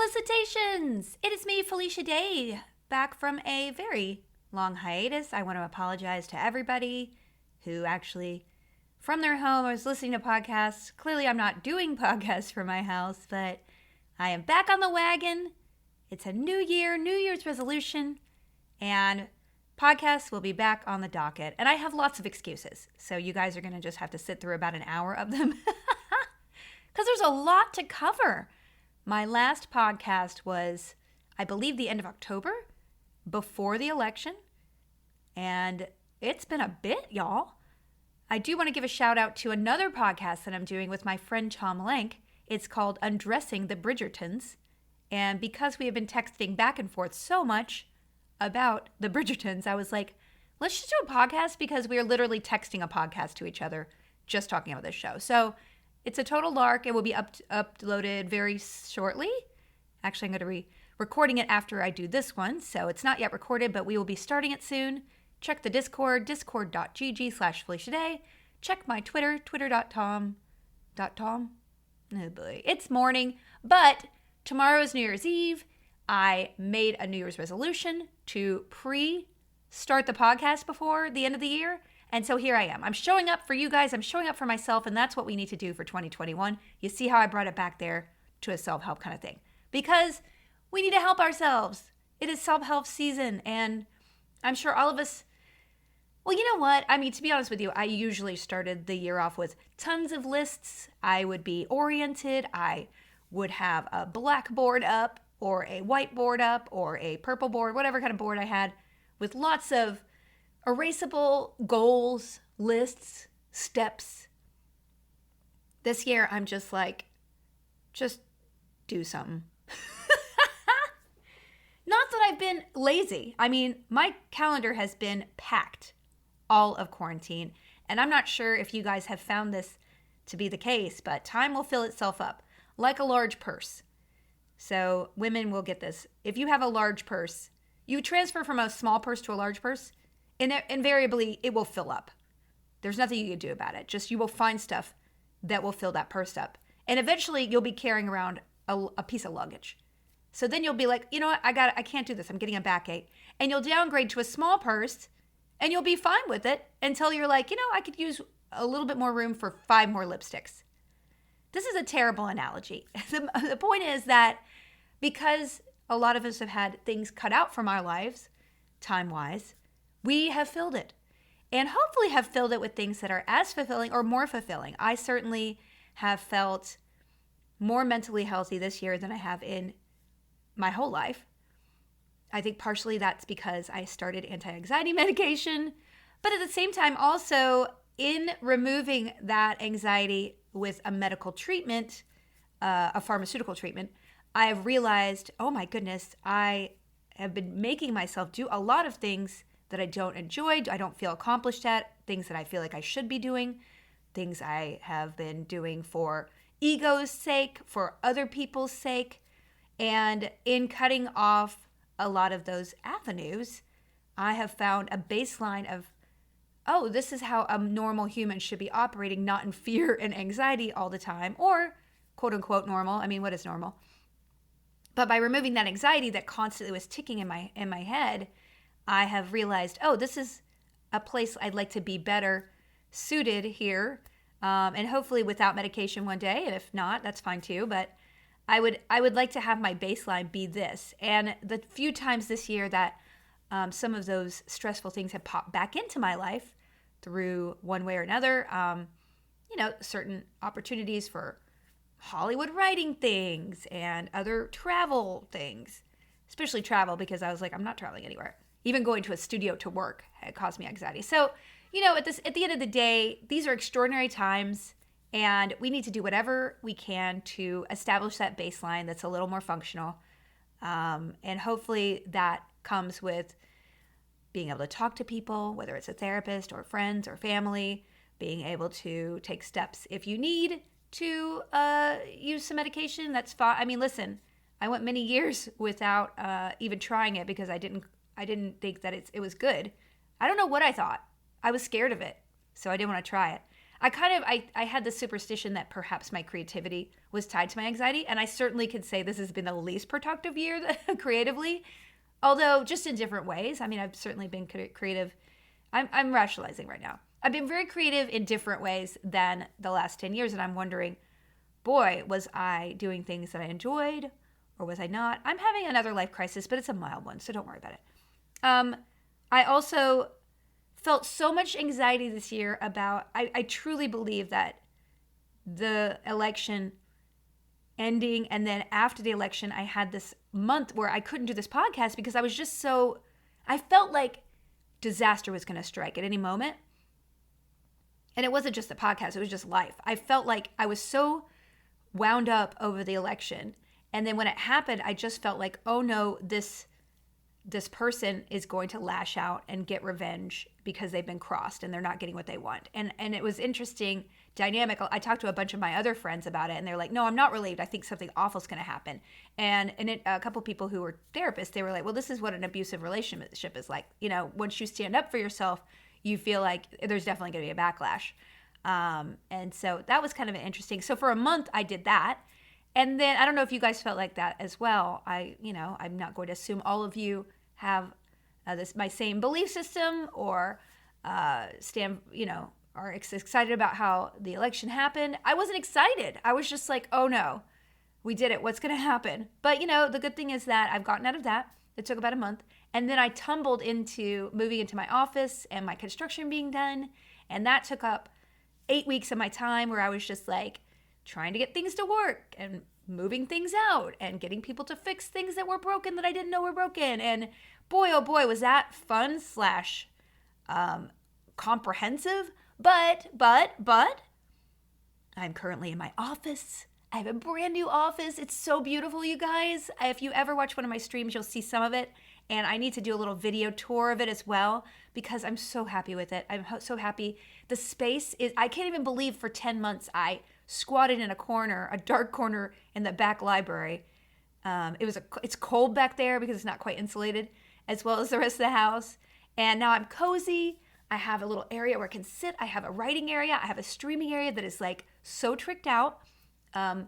Felicitations! It is me, Felicia Day, back from a very long hiatus. I want to apologize to everybody who actually, from their home, was listening to podcasts. Clearly, I'm not doing podcasts from my house, but I am back on the wagon. It's a new year, New Year's resolution, and podcasts will be back on the docket. And I have lots of excuses, so you guys are going to just have to sit through about an hour of them because there's a lot to cover. My last podcast was, I believe, the end of October, before the election, and it's been a bit, y'all. I do want to give a shout out to another podcast that I'm doing with my friend Tom Lank. It's called Undressing the Bridgertons, and because we have been texting back and forth so much about the Bridgertons, I was like, let's just do a podcast, because we are literally texting a podcast to each other just talking about this show. So it's a total lark. It will be uploaded very shortly. Actually, I'm going to be recording it after I do this one, so it's not yet recorded, but we will be starting it soon. Check the Discord, discord.gg/FeliciaDay. Check my Twitter, twitter.com. Oh boy, it's morning, but tomorrow is New Year's Eve. I made a New Year's resolution to start the podcast before the end of the year. And so here I am. I'm showing up for you guys. I'm showing up for myself. And that's what we need to do for 2021. You see how I brought it back there to a self-help kind of thing. Because we need to help ourselves. It is self-help season. And I'm sure all of us, well, you know what? I mean, to be honest with you, I usually started the year off with tons of lists. I would be oriented. I would have a black board up, or a white board up, or a purple board, whatever kind of board I had, with lots of erasable goals, lists, steps. This year, I'm just like, just do something. Not that I've been lazy. I mean, my calendar has been packed all of quarantine, and I'm not sure if you guys have found this to be the case, but time will fill itself up like a large purse. So women will get this. If you have a large purse, you transfer from a small purse to a large purse, and invariably it will fill up. There's nothing you can do about it. Just you will find stuff that will fill that purse up. And eventually you'll be carrying around a piece of luggage. So then you'll be like, you know what, I can't do this. I'm getting a backache. And you'll downgrade to a small purse, and you'll be fine with it until you're like, you know, I could use a little bit more room for 5 more lipsticks. This is a terrible analogy. The point is that because a lot of us have had things cut out from our lives, time-wise, we have filled it. And hopefully have filled it with things that are as fulfilling or more fulfilling. I certainly have felt more mentally healthy this year than I have in my whole life. I think partially that's because I started anti-anxiety medication, but at the same time also in removing that anxiety with a medical treatment, a pharmaceutical treatment, I have realized, oh my goodness, I have been making myself do a lot of things that I don't enjoy, I don't feel accomplished at, things that I feel like I should be doing, things I have been doing for ego's sake, for other people's sake. And in cutting off a lot of those avenues, I have found a baseline of, oh, this is how a normal human should be operating, not in fear and anxiety all the time, or quote unquote normal. I mean, what is normal? But by removing that anxiety that constantly was ticking in my head, I have realized, oh, this is a place I'd like to be better suited here, and hopefully without medication one day. And if not, that's fine too. But I would like to have my baseline be this. And the few times this year that some of those stressful things have popped back into my life through one way or another, certain opportunities for Hollywood writing things and other travel things, especially travel, because I was like, I'm not traveling anywhere. Even going to a studio to work had caused me anxiety. So, at the end of the day, these are extraordinary times, and we need to do whatever we can to establish that baseline that's a little more functional. And hopefully that comes with being able to talk to people, whether it's a therapist or friends or family, being able to take steps if you need to use some medication. That's fine. I mean, listen, I went many years without even trying it because I didn't think that it was good. I don't know what I thought. I was scared of it, so I didn't want to try it. I had the superstition that perhaps my creativity was tied to my anxiety. And I certainly could say this has been the least productive year creatively, although just in different ways. I mean, I've certainly been creative. I'm rationalizing right now. I've been very creative in different ways than the last 10 years. And I'm wondering, boy, was I doing things that I enjoyed or was I not? I'm having another life crisis, but it's a mild one, so don't worry about it. I also felt so much anxiety this year about, I truly believe that the election ending, and then after the election, I had this month where I couldn't do this podcast because I was just so, I felt like disaster was going to strike at any moment. And it wasn't just the podcast, it was just life. I felt like I was so wound up over the election. And then when it happened, I just felt like, oh no, this person is going to lash out and get revenge because they've been crossed and they're not getting what they want. And it was interesting dynamic. I talked to a bunch of my other friends about it and they're like, no, I'm not relieved. I think something awful is going to happen. And a couple people who were therapists, they were like, well, this is what an abusive relationship is like. You know, once you stand up for yourself, you feel like there's definitely going to be a backlash. And so that was kind of interesting. So for a month I did that. And then I don't know if you guys felt like that as well. I'm not going to assume all of you have my same belief system or are excited about how the election happened. I wasn't excited. I was just like, oh no, we did it. What's going to happen? But the good thing is that I've gotten out of that. It took about a month. And then I tumbled into moving into my office and my construction being done. And that took up 8 weeks of my time where I was just like trying to get things to work and moving things out and getting people to fix things that were broken that I didn't know were broken. And boy, oh boy, was that fun / comprehensive. But I'm currently in my office. I have a brand new office. It's so beautiful, you guys. If you ever watch one of my streams, you'll see some of it. And I need to do a little video tour of it as well because I'm so happy with it. I'm so happy. The space is, I can't even believe for 10 months I squatted in a dark corner in the back library. It's cold back there because it's not quite insulated as well as the rest of the house. And now I'm cozy. I have a little area where I can sit. I have a writing area. I have a streaming area that is like so tricked out. And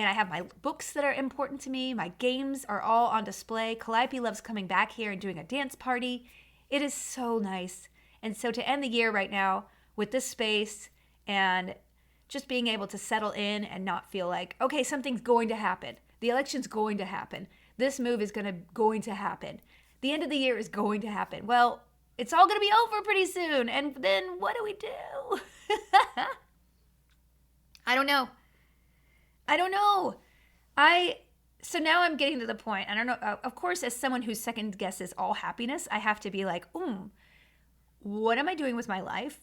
I have my books that are important to me. My games are all on display. Calliope loves coming back here and doing a dance party. It is so nice. And so to end the year right now with this space and just being able to settle in and not feel like, okay, something's going to happen. The election's going to happen. This move is going to happen. The end of the year is going to happen. Well, it's all going to be over pretty soon. And then what do we do? I don't know. So now I'm getting to the point. I don't know. Of course, as someone whose second guesses all happiness, I have to be like, what am I doing with my life?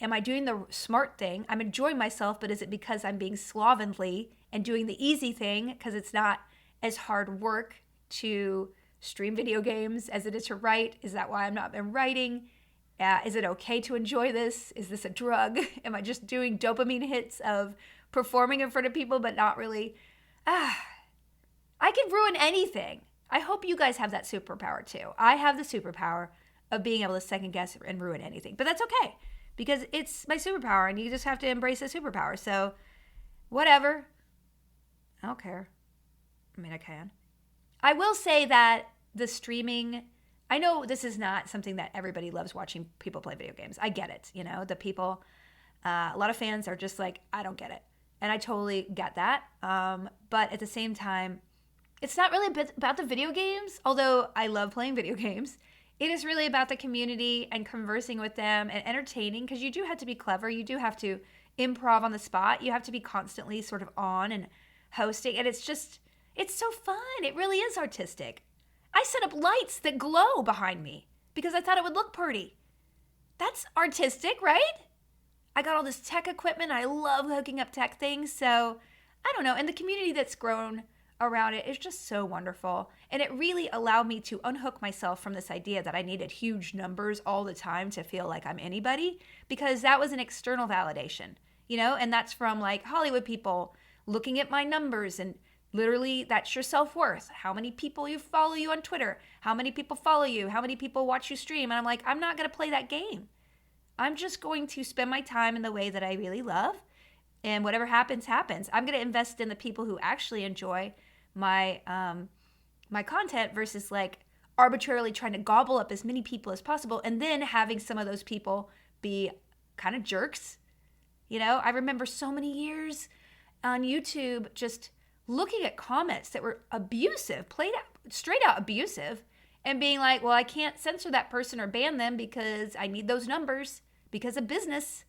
Am I doing the smart thing? I'm enjoying myself, but is it because I'm being slovenly and doing the easy thing because it's not as hard work to stream video games as it is to write? Is that why I'm not been writing? Is it okay to enjoy this? Is this a drug? Am I just doing dopamine hits of performing in front of people but not really? I can ruin anything. I hope you guys have that superpower too. I have the superpower of being able to second guess and ruin anything, but that's okay because it's my superpower and you just have to embrace the superpower. So whatever. I don't care. I mean, I can. I will say that the streaming, I know this is not something that everybody loves watching people play video games. I get it. The people, a lot of fans are just like, I don't get it. And I totally get that. But at the same time, it's not really about the video games, although I love playing video games. It is really about the community and conversing with them and entertaining because you do have to be clever. You do have to improv on the spot. You have to be constantly sort of on and hosting. And it's so fun. It really is artistic. I set up lights that glow behind me because I thought it would look pretty. That's artistic, right? I got all this tech equipment. I love hooking up tech things. So I don't know. And the community that's grown around it is just so wonderful. And it really allowed me to unhook myself from this idea that I needed huge numbers all the time to feel like I'm anybody, because that was an external validation, and that's from like Hollywood people looking at my numbers and literally that's your self-worth. How many people follow you on Twitter? How many people follow you? How many people watch you stream? And I'm like, I'm not going to play that game. I'm just going to spend my time in the way that I really love. And whatever happens, happens. I'm going to invest in the people who actually enjoy my my content versus like arbitrarily trying to gobble up as many people as possible and then having some of those people be kind of jerks. You know, I remember so many years on YouTube just looking at comments that were abusive, straight out abusive, and being like, well, I can't censor that person or ban them because I need those numbers because of business.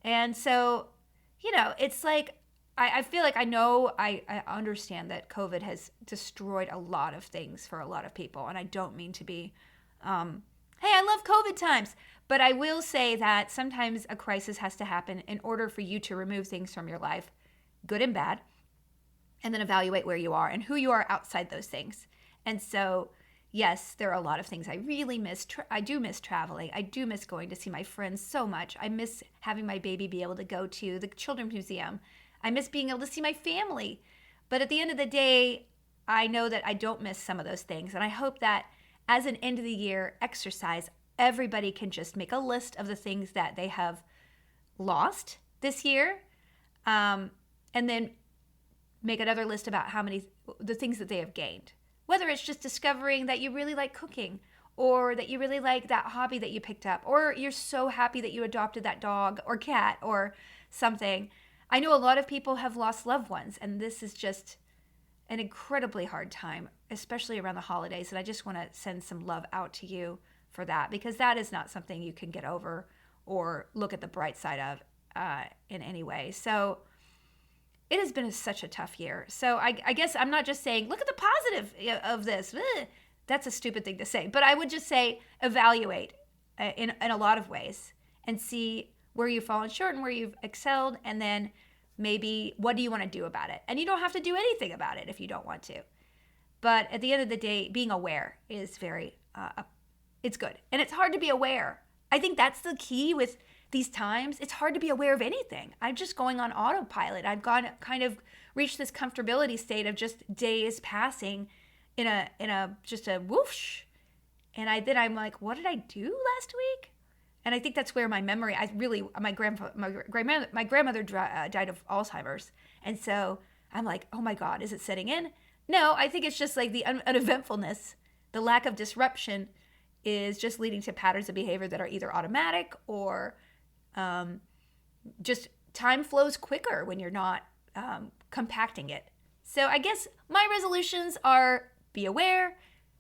And so, you know, it's like, I feel like I understand that COVID has destroyed a lot of things for a lot of people. And I don't mean to be, hey, I love COVID times. But I will say that sometimes a crisis has to happen in order for you to remove things from your life, good and bad, and then evaluate where you are and who you are outside those things. And so, yes, there are a lot of things I really miss. I do miss traveling. I do miss going to see my friends so much. I miss having my baby be able to go to the Children's Museum. I miss being able to see my family. But at the end of the day, I know that I don't miss some of those things. And I hope that as an end of the year exercise, everybody can just make a list of the things that they have lost this year. And then make another list about the things that they have gained. Whether it's just discovering that you really like cooking, or that you really like that hobby that you picked up, or you're so happy that you adopted that dog or cat or something. I know a lot of people have lost loved ones, and this is just an incredibly hard time, especially around the holidays. And I just want to send some love out to you for that, because that is not something you can get over or look at the bright side of in any way. So it has been such a tough year. So I guess I'm not just saying, look at the positive of this. That's a stupid thing to say. But I would just say evaluate in a lot of ways and see where you've fallen short and where you've excelled. And then maybe what do you want to do about it? And you don't have to do anything about it if you don't want to. But at the end of the day, being aware is very, it's good. And it's hard to be aware. I think that's the key with these times. It's hard to be aware of anything. I'm just going on autopilot. I've kind of reached this comfortability state of just days passing in a just a whoosh. And I'm like, what did I do last week? And I think that's where my memory, my grandmother died of Alzheimer's. And so I'm like, oh my God, is it setting in? No, I think it's just like the uneventfulness, the lack of disruption is just leading to patterns of behavior that are either automatic or just time flows quicker when you're not compacting it. So I guess my resolutions are be aware,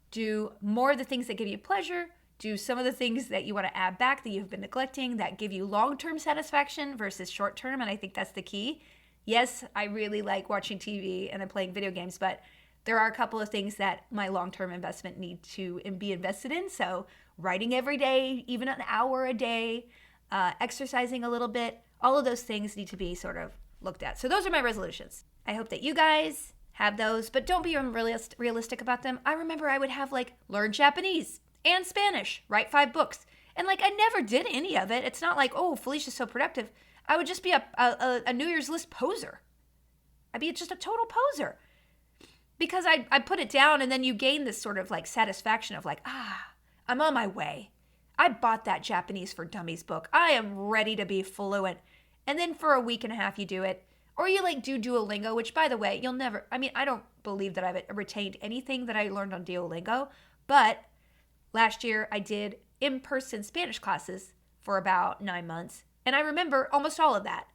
do more of the things that give you pleasure, do some of the things that you want to add back that you've been neglecting that give you long-term satisfaction versus short-term. And I think that's the key. Yes, I really like watching TV and I'm playing video games, but there are a couple of things that my long-term investment need to be invested in. So writing every day, even an hour a day, exercising a little bit, all of those things need to be sort of looked at. So those are my resolutions. I hope that you guys have those, but don't be realistic about them. I remember I would have learn Japanese and Spanish, write 5 books. And I never did any of it. It's not like, oh, Felicia's so productive. I would just be a New Year's list poser. I'd be just a total poser. Because I put it down and then you gain this sort of satisfaction of I'm on my way. I bought that Japanese for Dummies book. I am ready to be fluent. And then for a week and a half you do it. Or you do Duolingo, which by the way, I don't believe that I've retained anything that I learned on Duolingo. But last year I did in-person Spanish classes for about 9 months. And I remember almost all of that.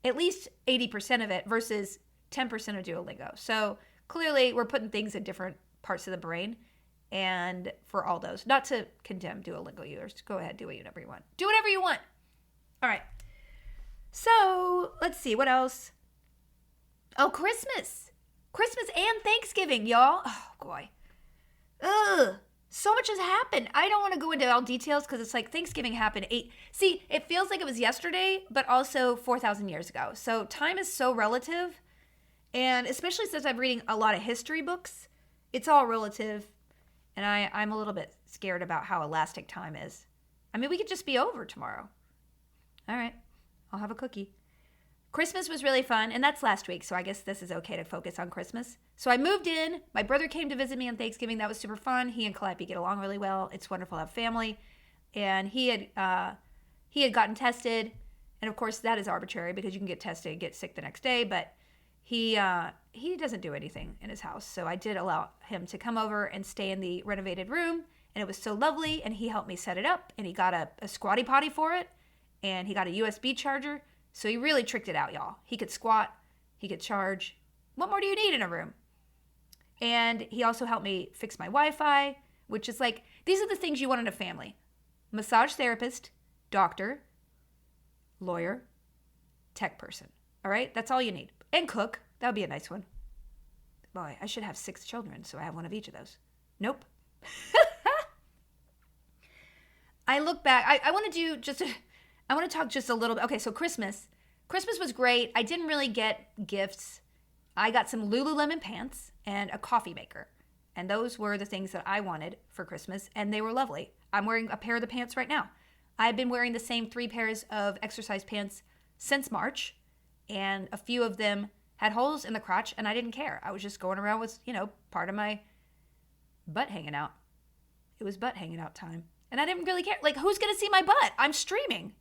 At least 80% of it versus 10% of Duolingo. So clearly we're putting things in different parts of the brain. And for all those, not to condemn Duolingo users, go ahead, do whatever you want. Do whatever you want. All right. So let's see, what else? Oh, Christmas and Thanksgiving, y'all. Oh boy. Ugh. So much has happened. I don't want to go into all details because it's Thanksgiving happened See, it feels like it was yesterday, but also 4,000 years ago. So time is so relative. And especially since I'm reading a lot of history books, it's all relative. And I'm a little bit scared about how elastic time is. I mean, we could just be over tomorrow. All right. I'll have a cookie. Christmas was really fun, and that's last week, so I guess this is okay to focus on Christmas. So I moved in. My brother came to visit me on Thanksgiving. That was super fun. He and Calliope get along really well. It's wonderful to have family. And he had he had gotten tested. And of course, that is arbitrary because you can get tested and get sick the next day. But he doesn't do anything in his house. So I did allow him to come over and stay in the renovated room. And it was so lovely. And he helped me set it up. And he got a squatty potty for it. And he got a USB charger. So he really tricked it out, y'all. He could squat. He could charge. What more do you need in a room? And he also helped me fix my Wi-Fi, which is like, these are the things you want in a family. Massage therapist, doctor, lawyer, tech person. All right? That's all you need. And cook. That would be a nice one. Boy, I should have 6 children, so I have one of each of those. Nope. I look back. I want to talk just a little bit. Okay, so Christmas. Christmas was great. I didn't really get gifts. I got some Lululemon pants and a coffee maker. And those were the things that I wanted for Christmas, and they were lovely. I'm wearing a pair of the pants right now. I've been wearing the same 3 pairs of exercise pants since March, and a few of them had holes in the crotch, and I didn't care. I was just going around with, part of my butt hanging out. It was butt hanging out time. And I didn't really care. Like, who's going to see my butt? I'm streaming.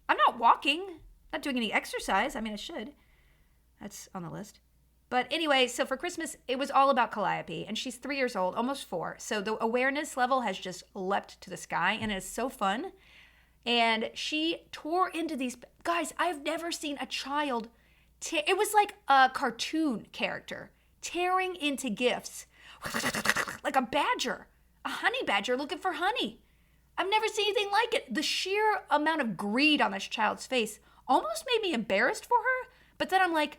I'm not walking. Not doing any exercise. I mean, I should. That's on the list. But anyway, so for Christmas, it was all about Calliope. And she's 3 years old, almost 4. So the awareness level has just leapt to the sky. And it is so fun. And she tore into these... Guys, I've never seen a child... It was like a cartoon character tearing into gifts. Like a badger. A honey badger looking for honey. I've never seen anything like it. The sheer amount of greed on this child's face almost made me embarrassed for her. But then I'm like,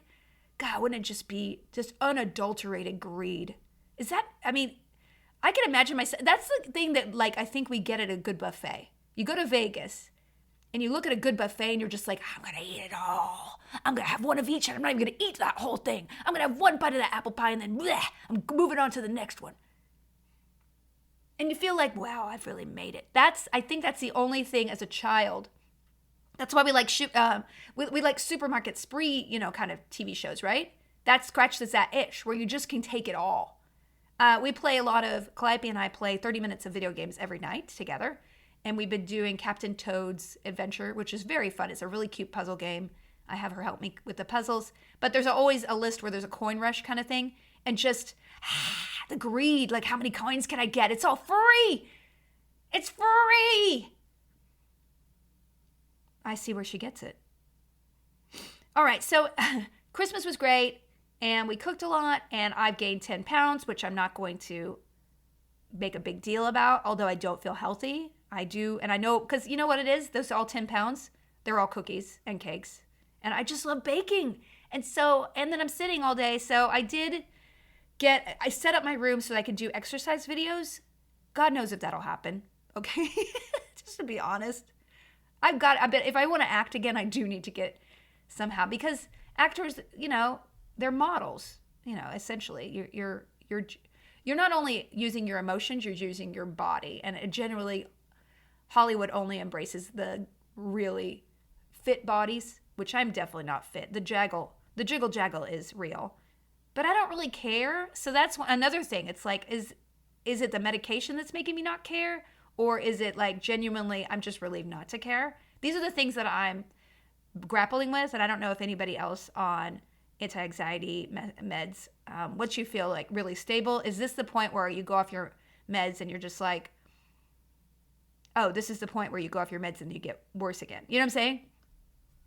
God, wouldn't it just be just unadulterated greed? Is that, I mean, I can imagine myself. That's the thing that, like, I think we get at a good buffet. You go to Vegas and you look at a good buffet and you're just like, I'm going to eat it all. I'm going to have one of each and I'm not even going to eat that whole thing. I'm going to have one bite of that apple pie and then bleh, I'm moving on to the next one. And you feel like, wow, I've really made it. I think that's the only thing as a child. That's why we like we like supermarket spree, kind of TV shows, right? That scratches that itch where you just can take it all. We play a lot of, Calliope and I play 30 minutes of video games every night together. And we've been doing Captain Toad's Adventure, which is very fun. It's a really cute puzzle game. I have her help me with the puzzles. But there's always a list where there's a coin rush kind of thing. And just the greed, like how many coins can I get? It's all free. It's free. I see where she gets it. All right, so Christmas was great, and we cooked a lot, and I've gained 10 pounds, which I'm not going to make a big deal about, although I don't feel healthy. I do, and I know, because you know what it is? Those are all 10 pounds. They're all cookies and cakes, and I just love baking. And then I'm sitting all day, so I set up my room so that I could do exercise videos. God knows if that'll happen, okay? Just to be honest. I bet if I want to act again, I do need to get somehow, because actors, they're models, essentially. You're not only using your emotions, you're using your body. And generally, Hollywood only embraces the really fit bodies, which I'm definitely not fit. The jiggle jaggle is real, but I don't really care. So that's another thing. It's like, is it the medication that's making me not care? Or is it like genuinely, I'm just relieved not to care? These are the things that I'm grappling with. And I don't know if anybody else on anti-anxiety meds, once you feel like really stable, is this the point where you go off your meds and you're just like, oh, this is the point where you go off your meds and you get worse again. You know what I'm saying?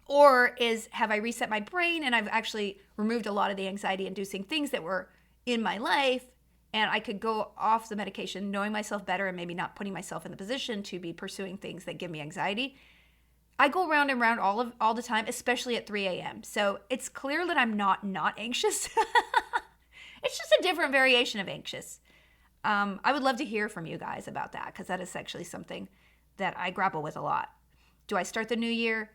Or have I reset my brain and I've actually removed a lot of the anxiety-inducing things that were in my life, and I could go off the medication knowing myself better and maybe not putting myself in the position to be pursuing things that give me anxiety. I go round and round all the time, especially at 3 a.m. So it's clear that I'm not anxious. It's just a different variation of anxious. I would love to hear from you guys about that, because that is actually something that I grapple with a lot. Do I start the new year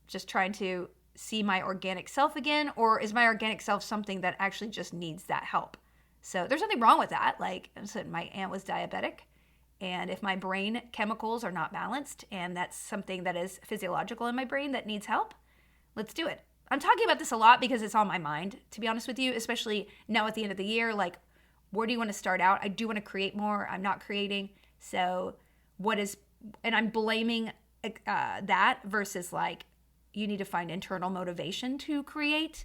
just trying to see my organic self again, or is my organic self something that actually just needs that help? So there's nothing wrong with that. Like I said, my aunt was diabetic, and if my brain chemicals are not balanced, and that's something that is physiological in my brain that needs help, let's do it. I'm talking about this a lot because it's on my mind, to be honest with you, especially now at the end of the year. Like, where do you want to start out? I do want to create more. I'm not creating. So and I'm blaming that versus like you need to find internal motivation to create.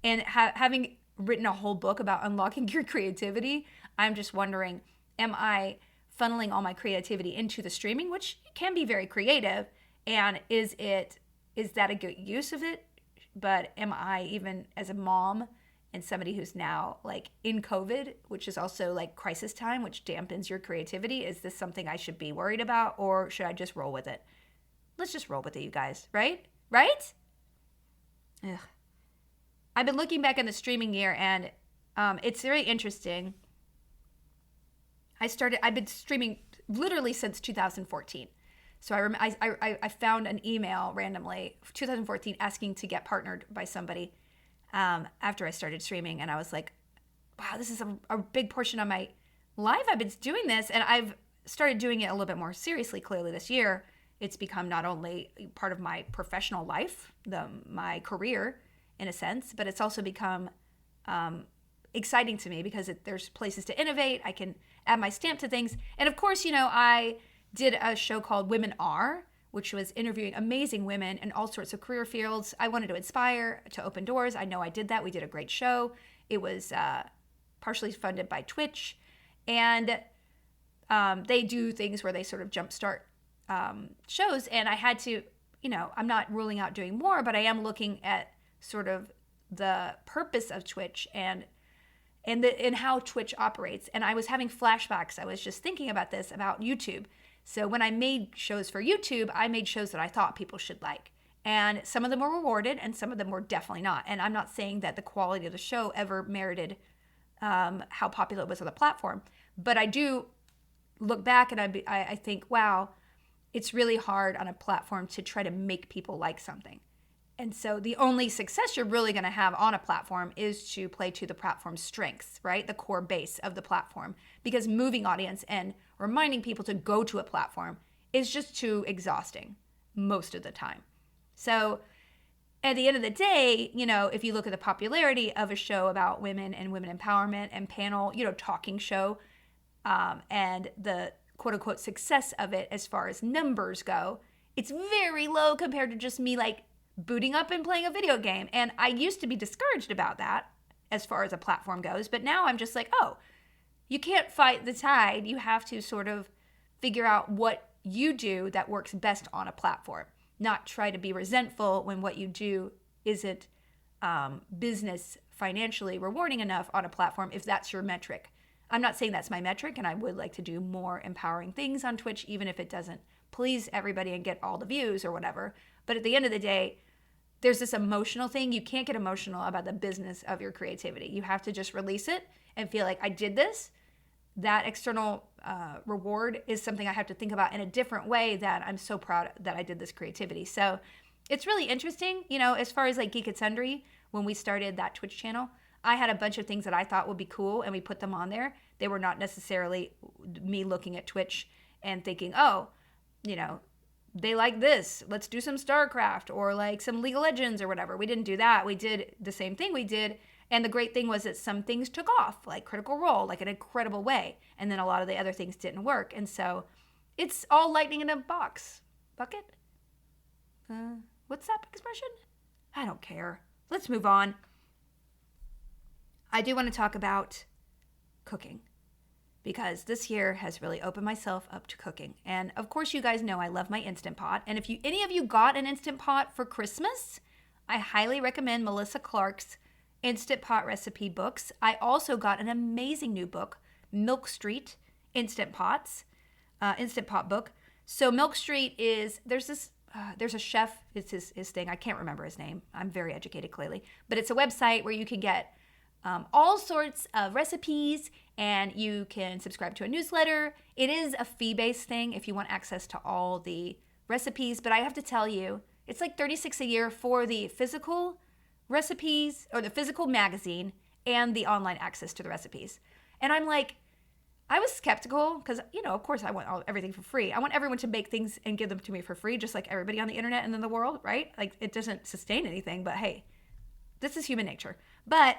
And having written a whole book about unlocking your creativity, I'm just wondering, am I funneling all my creativity into the streaming, which can be very creative, and is that a good use of it? But am I, even as a mom and somebody who's now like in COVID, which is also like crisis time, which dampens your creativity, is this something I should be worried about, or should I just roll with it? Let's just roll with it, you guys, right? Right? Ugh. I've been looking back in the streaming year, and it's very interesting. I've been streaming literally since 2014. So I found an email randomly, 2014, asking to get partnered by somebody after I started streaming. And I was like, wow, this is a big portion of my life. I've been doing this, and I've started doing it a little bit more seriously, clearly, this year. It's become not only part of my professional life, my career, in a sense, but it's also become exciting to me because there's places to innovate. I can add my stamp to things. And of course, I did a show called Women Are, which was interviewing amazing women in all sorts of career fields. I wanted to inspire, to open doors. I know I did that. We did a great show. It was partially funded by Twitch. And they do things where they sort of jumpstart shows. And I had to, I'm not ruling out doing more, but I am looking at sort of the purpose of Twitch and how Twitch operates. And I was having flashbacks. I was just thinking about this, about YouTube. So when I made shows for YouTube, I made shows that I thought people should like. And some of them were rewarded and some of them were definitely not. And I'm not saying that the quality of the show ever merited how popular it was on the platform. But I do look back and I think, wow, it's really hard on a platform to try to make people like something. And so the only success you're really going to have on a platform is to play to the platform's strengths, right? The core base of the platform. Because moving audience and reminding people to go to a platform is just too exhausting most of the time. So at the end of the day, if you look at the popularity of a show about women and women empowerment and panel, talking show, and the quote unquote success of it as far as numbers go, it's very low compared to just me like booting up and playing a video game. And I used to be discouraged about that as far as a platform goes, but now I'm just like, oh, you can't fight the tide. You have to sort of figure out what you do that works best on a platform, not try to be resentful when what you do isn't business financially rewarding enough on a platform, if that's your metric. I'm not saying that's my metric, and I would like to do more empowering things on Twitch, even if it doesn't please everybody and get all the views or whatever. But at the end of the day, there's this emotional thing. You can't get emotional about the business of your creativity. You have to just release it and feel like, I did this. That external reward is something I have to think about in a different way, that I'm so proud that I did this creativity. So it's really interesting, as far as like Geek and Sundry, when we started that Twitch channel, I had a bunch of things that I thought would be cool and we put them on there. They were not necessarily me looking at Twitch and thinking, oh, they like this, let's do some StarCraft or like some League of Legends or whatever. We didn't do that. We did the same thing we did. And the great thing was that some things took off, like Critical Role, like an incredible way. And then a lot of the other things didn't work. And so it's all lightning in a bucket. What's that expression? I don't care. Let's move on. I do want to talk about cooking, because this year has really opened myself up to cooking. And of course, you guys know I love my Instant Pot. And if any of you got an Instant Pot for Christmas, I highly recommend Melissa Clark's Instant Pot recipe books. I also got an amazing new book, Milk Street Instant Pots, Instant Pot book. So Milk Street there's a chef, it's his thing. I can't remember his name. I'm very educated, clearly. But it's a website where you can get all sorts of recipes, and you can subscribe to a newsletter. It is a fee-based thing if you want access to all the recipes, but I have to tell you, it's like $36 a year for the physical recipes, or the physical magazine, and the online access to the recipes. And I'm like, I was skeptical because, of course I want everything for free. I want everyone to make things and give them to me for free, just like everybody on the internet and in the world, right? Like, it doesn't sustain anything, but hey, this is human nature. But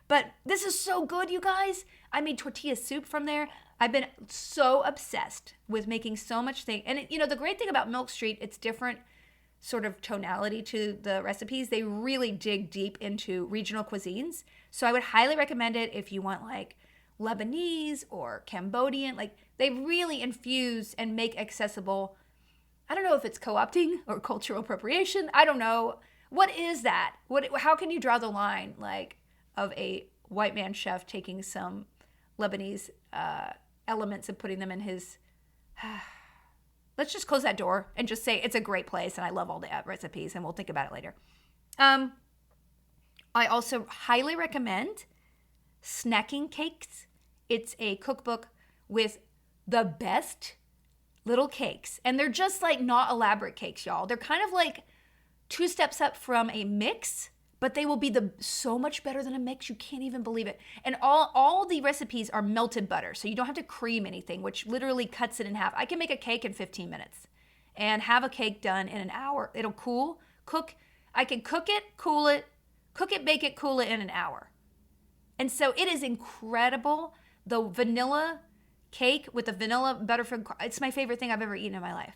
But this is so good, you guys. I made tortilla soup from there. I've been so obsessed with making so much thing. And the great thing about Milk Street, it's different sort of tonality to the recipes. They really dig deep into regional cuisines. So I would highly recommend it if you want like Lebanese or Cambodian. Like they really infuse and make accessible. I don't know if it's co-opting or cultural appropriation. I don't know. What is that? How can you draw the line like of a white man chef taking some Lebanese elements and putting them in his let's just close that door and just say it's a great place and I love all the recipes and we'll think about it later. I also highly recommend Snacking Cakes. It's a cookbook with the best little cakes. And they're just like not elaborate cakes, y'all. They're kind of like 2 steps up from a mix, but they will be so much better than a mix. You can't even believe it. And all the recipes are melted butter, so you don't have to cream anything, which literally cuts it in half. I can make a cake in 15 minutes and have a cake done in an hour. It'll cook. I can cook it, bake it, cool it in an hour. And so it is incredible. The vanilla cake with the vanilla butterfield, it's my favorite thing I've ever eaten in my life.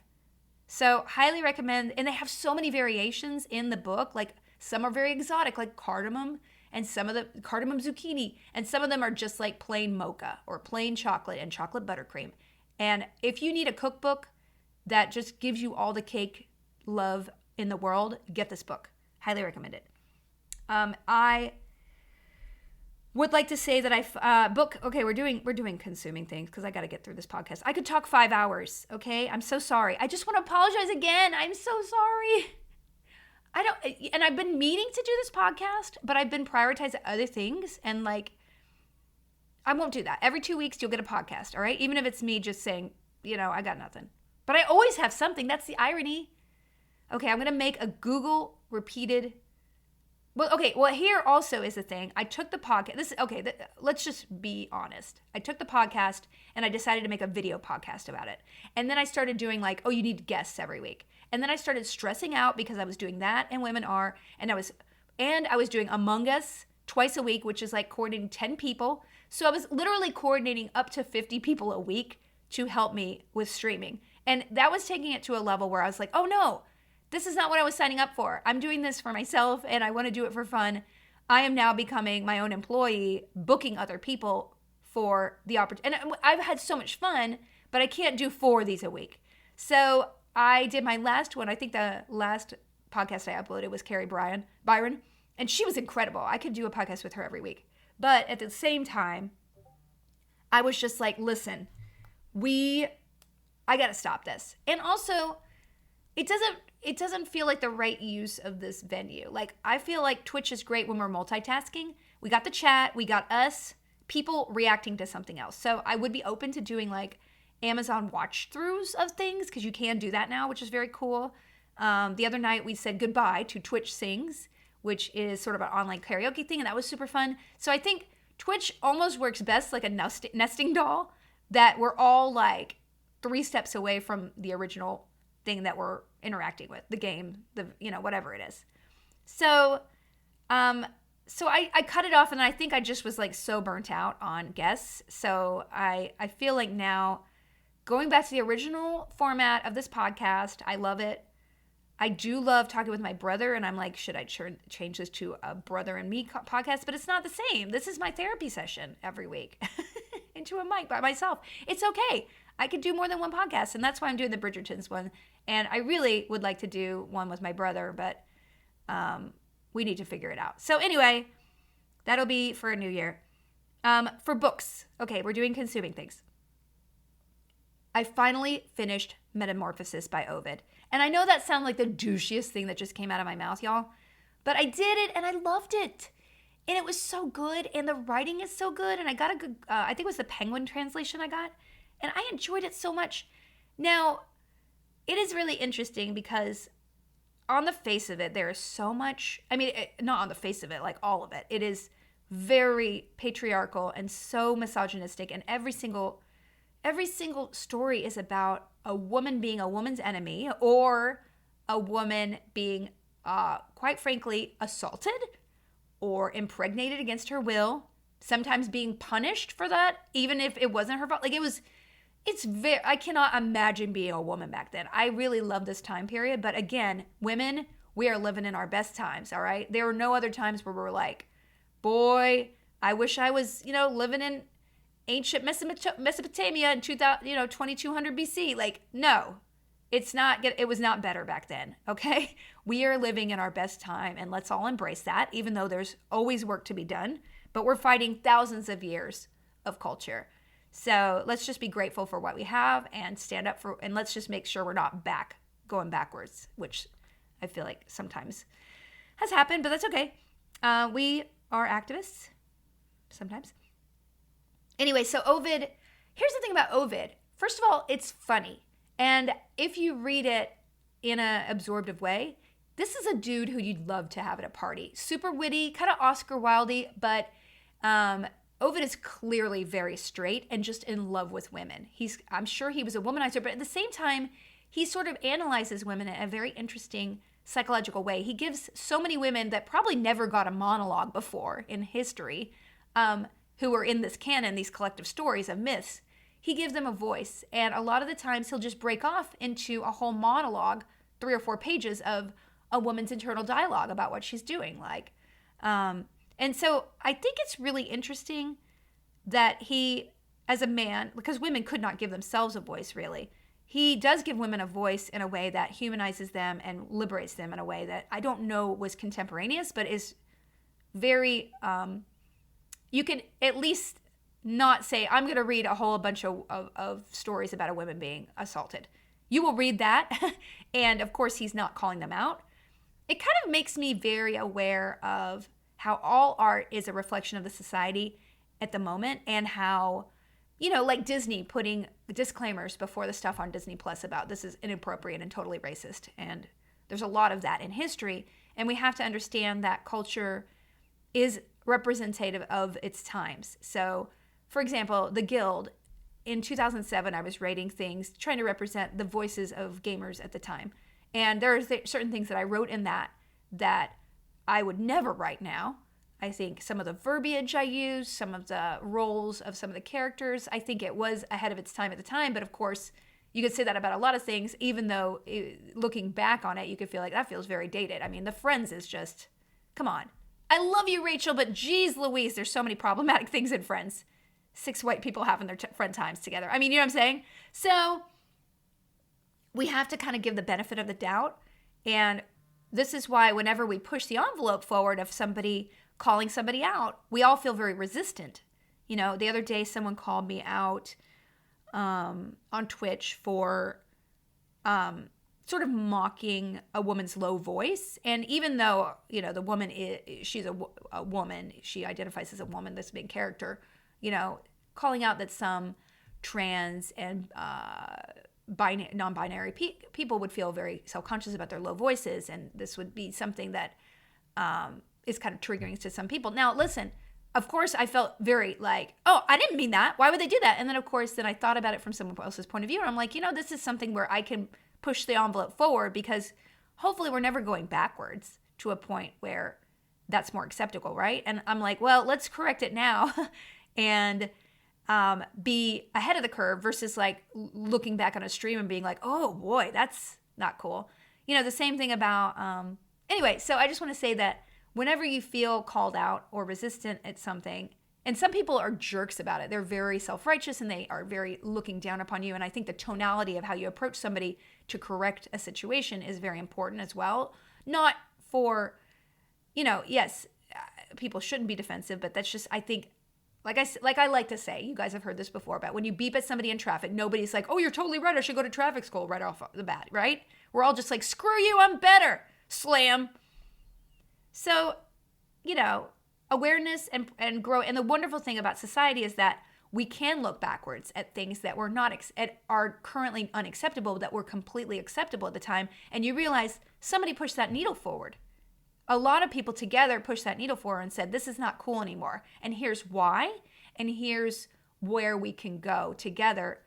So highly recommend. And they have so many variations in the book. Like some are very exotic, like cardamom, and some of the cardamom zucchini, and some of them are just like plain mocha or plain chocolate and chocolate buttercream. And if you need a cookbook that just gives you all the cake love in the world, get this book. Highly recommend it. I would like to say that we're doing consuming things because I got to get through this podcast. I could talk 5 hours, okay? I'm so sorry. I just want to apologize again. I'm so sorry. And I've been meaning to do this podcast, but I've been prioritizing other things, and like, I won't do that. Every 2 weeks, you'll get a podcast, all right? Even if it's me just saying, I got nothing. But I always have something. That's the irony. Okay, I'm going to make a Google repeated. Well, here also is the thing. I took the podcast. Let's just be honest. I took the podcast and I decided to make a video podcast about it. And then I started doing like, you need guests every week. And then I started stressing out because I was doing that and Women Are, and I was doing Among Us twice a week, which is like coordinating 10 people. So I was literally coordinating up to 50 people a week to help me with streaming. And that was taking it to a level where I was like, oh no, this is not what I was signing up for. I'm doing this for myself and I want to do it for fun. I am now becoming my own employee, booking other people for the opportunity. And I've had so much fun, but I can't do 4 of these a week. So I did my last one. I think the last podcast I uploaded was Carrie Byron, and she was incredible. I could do a podcast with her every week. But at the same time, I was just like, listen, I got to stop this. And also, it doesn't feel like the right use of this venue. Like, I feel like Twitch is great when we're multitasking. We got the chat, we got us, people reacting to something else. So I would be open to doing like Amazon watch-throughs of things, because you can do that now, which is very cool. The other night we said goodbye to Twitch Sings, which is sort of an online karaoke thing, and that was super fun. So I think Twitch almost works best like a nesting doll, that we're all like 3 steps away from the original thing that we're interacting with, the game, whatever it is. So I cut it off, and I think I just was like so burnt out on guests. So I feel like now going back to the original format of this podcast, I love it. I do love talking with my brother, and I'm like, should I change this to a brother and me podcast? But it's not the same. This is my therapy session every week into a mic by myself. It's okay. I could do more than one podcast, and that's why I'm doing the Bridgertons one. And I really would like to do one with my brother, but we need to figure it out. So anyway, that'll be for a new year. For books, okay, we're doing consuming things. I finally finished Metamorphosis by Ovid. And I know that sounds like the douchiest thing that just came out of my mouth, y'all. But I did it, and I loved it. And it was so good, and the writing is so good. And I got a good, I think it was the Penguin translation I got. And I enjoyed it so much. Now, it is really interesting because on the face of it, there is so much, not on the face of it, like all of it. It is very patriarchal and so misogynistic, and every single story is about a woman being a woman's enemy, or a woman being, quite frankly, assaulted, or impregnated against her will, sometimes being punished for that, even if it wasn't her fault. Like I cannot imagine being a woman back then. I really love this time period. But again, women, we are living in our best times, all right? There are no other times where we're like, boy, I wish I was, living in ancient Mesopotamia in 2200 BC. Like, no, it was not better back then, okay? We are living in our best time, and let's all embrace that, even though there's always work to be done. But we're fighting thousands of years of culture. So let's just be grateful for what we have and stand up for, and let's just make sure we're not going backwards, which I feel like sometimes has happened, but that's okay. We are activists sometimes. Anyway, so Ovid, here's the thing about Ovid. First of all, it's funny. And if you read it in an absorptive way, this is a dude who you'd love to have at a party. Super witty, kind of Oscar Wilde, but Ovid is clearly very straight and just in love with women. I'm sure he was a womanizer, but at the same time, he sort of analyzes women in a very interesting psychological way. He gives so many women that probably never got a monologue before in history, who are in this canon, these collective stories of myths. He gives them a voice, and a lot of the times he'll just break off into a whole monologue, 3 or 4 pages of a woman's internal dialogue about what she's doing. And so I think it's really interesting that he, as a man, because women could not give themselves a voice really, he does give women a voice in a way that humanizes them and liberates them in a way that I don't know was contemporaneous, but is very, you can at least not say, I'm going to read a whole bunch of stories about a woman being assaulted. You will read that. And of course, he's not calling them out. It kind of makes me very aware of how all art is a reflection of the society at the moment, and how, like Disney putting disclaimers before the stuff on Disney Plus about this is inappropriate and totally racist. And there's a lot of that in history. And we have to understand that culture is representative of its times. So, for example, the Guild, in 2007, I was rating things, trying to represent the voices of gamers at the time. And there are certain things that I wrote in that I would never write now. I think some of the verbiage I used, some of the roles of some of the characters, I think it was ahead of its time at the time. But of course, you could say that about a lot of things, even though looking back on it, you could feel like that feels very dated. I mean, the Friends is just, come on. I love you, Rachel, but geez Louise, there's so many problematic things in Friends. 6 white people having their friend times together. I mean, you know what I'm saying? So we have to kind of give the benefit of the doubt. And this is why whenever we push the envelope forward of somebody calling somebody out, we all feel very resistant. The other day someone called me out on Twitch for sort of mocking a woman's low voice. And even though, the woman, she's a woman, she identifies as a woman, this big character, calling out that some trans and non-binary people would feel very self-conscious about their low voices, and this would be something that is kind of triggering to some people. Now, listen, of course, I felt very like, oh, I didn't mean that. Why would they do that? And then, of course, then I thought about it from someone else's point of view, and I'm like, this is something where I can push the envelope forward, because hopefully we're never going backwards to a point where that's more acceptable, right? And I'm like, well, let's correct it now and be ahead of the curve versus like looking back on a stream and being like, oh boy, that's not cool. The same thing about, anyway, so I just want to say that whenever you feel called out or resistant at something, and some people are jerks about it, they're very self-righteous and they are very looking down upon you. And I think the tonality of how you approach somebody to correct a situation is very important as well. Not for, yes, people shouldn't be defensive, but that's just, I think, like I like to say, you guys have heard this before, but when you beep at somebody in traffic, nobody's like, oh, you're totally right, I should go to traffic school right off the bat, right? We're all just like, screw you, I'm better. Slam. So, awareness and grow. And the wonderful thing about society is that we can look backwards at things that were not, are currently unacceptable, that were completely acceptable at the time. And you realize somebody pushed that needle forward. A lot of people together pushed that needle forward and said, this is not cool anymore. And here's why. And here's where we can go together.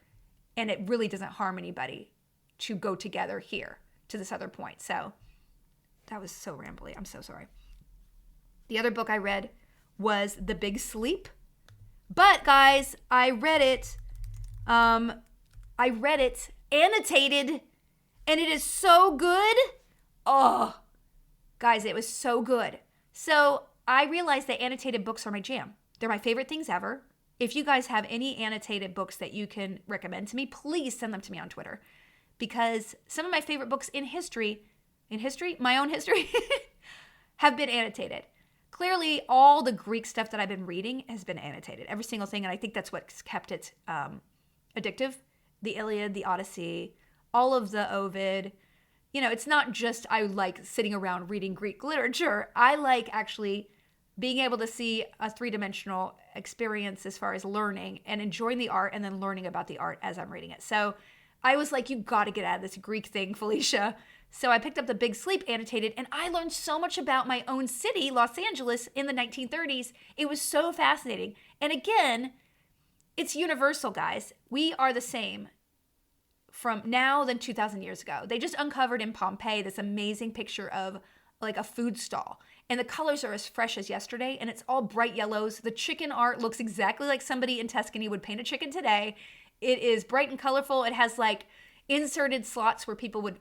And it really doesn't harm anybody to go together here to this other point. So that was so rambly. I'm so sorry. The other book I read was The Big Sleep. But guys, I read it annotated, and it is so good. Oh, guys, it was so good. So I realized that annotated books are my jam. They're my favorite things ever. If you guys have any annotated books that you can recommend to me, please send them to me on Twitter. Because some of my favorite books in my own history, have been annotated. Clearly, all the Greek stuff that I've been reading has been annotated. Every single thing, and I think that's what's kept it addictive. The Iliad, the Odyssey, all of the Ovid. It's not just I like sitting around reading Greek literature. I like actually being able to see a three-dimensional experience as far as learning and enjoying the art and then learning about the art as I'm reading it. So I was like, you got to get out of this Greek thing, Felicia. So I picked up The Big Sleep annotated, and I learned so much about my own city, Los Angeles, in the 1930s. It was so fascinating. And again, it's universal, guys. We are the same from now than 2,000 years ago. They just uncovered in Pompeii this amazing picture of like a food stall. And the colors are as fresh as yesterday, and it's all bright yellows. The chicken art looks exactly like somebody in Tuscany would paint a chicken today. It is bright and colorful. It has like inserted slots where people would,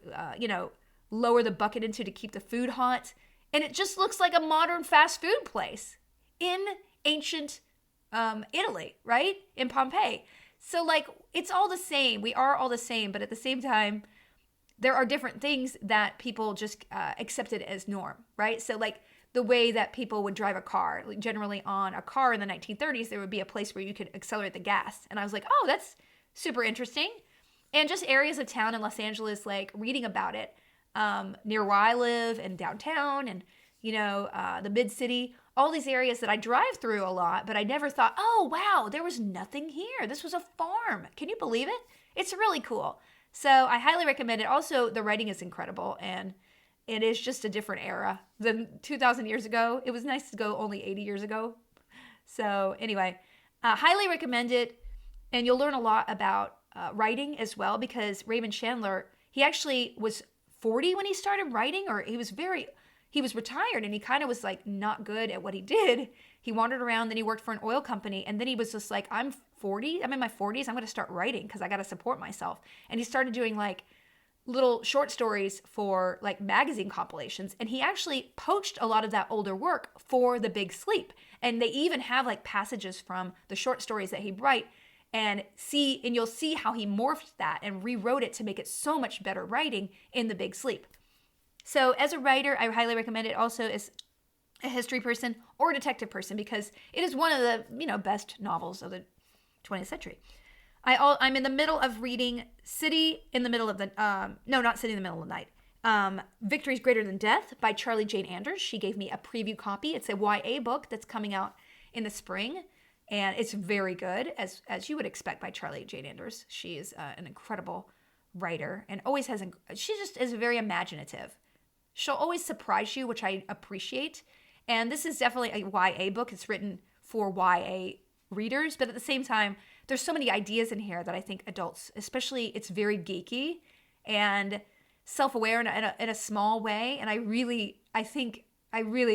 lower the bucket into to keep the food hot. And it just looks like a modern fast food place in ancient Italy, right? In Pompeii. So like, it's all the same. We are all the same, but at the same time, there are different things that people just accepted as norm, right? So like the way that people would drive a car, like generally on a car in the 1930s, there would be a place where you could accelerate the gas. And I was like, oh, that's super interesting. And just areas of town in Los Angeles, like reading about it, near where I live and downtown and, the mid-city, all these areas that I drive through a lot, but I never thought, oh, wow, there was nothing here. This was a farm. Can you believe it? It's really cool. So I highly recommend it. Also, the writing is incredible, and it is just a different era than 2,000 years ago. It was nice to go only 80 years ago. So anyway, highly recommend it, and you'll learn a lot about writing as well, because Raymond Chandler, he actually was 40 when he started writing, or he was retired, and he kind of was like not good at what he did. He wandered around, then he worked for an oil company, and then he was just like, I'm 40, I'm in my 40s, I'm going to start writing because I got to support myself. And he started doing like little short stories for like magazine compilations, and he actually poached a lot of that older work for The Big Sleep. And they even have like passages from the short stories that he'd write, and you'll see how he morphed that and rewrote it to make it so much better writing in The Big Sleep. So as a writer, I highly recommend it. Also as a history person or a detective person, because it is one of the best novels of the 20th century. I'm in the middle of reading City in the Middle of the not City in the Middle of the Night. Victories Greater Than Death by Charlie Jane Anders. She gave me a preview copy. It's a YA book that's coming out in the spring, and it's very good, as you would expect by Charlie Jane Anders. She is an incredible writer and always she just is very imaginative. She'll always surprise you, which I appreciate. And this is definitely a YA book. It's written for YA readers, but at the same time, there's so many ideas in here that I think adults, especially, it's very geeky and self-aware in a small way. And I really